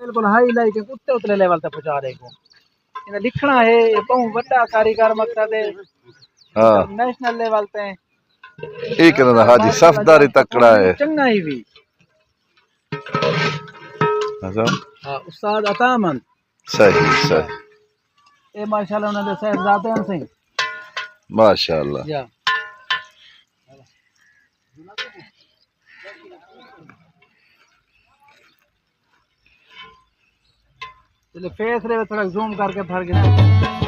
बिल्कुल हाई लाई के उत्ते उतले लेवल तक पहुंचा दे को इने लिखना है ये बहु बड़ा कारीगर मकसद है हाँ नेशनल लेवल पे एक ना हाजी सफदारी तकड़ा है चंगा ही भी अच्छा हां उस्ताद अतामन सही सही ए माशाल्लाह उन्होंने साहबजादे सिंह माशाल्लाह या चलो फेस रे थोड़ा जूम करके फड़ के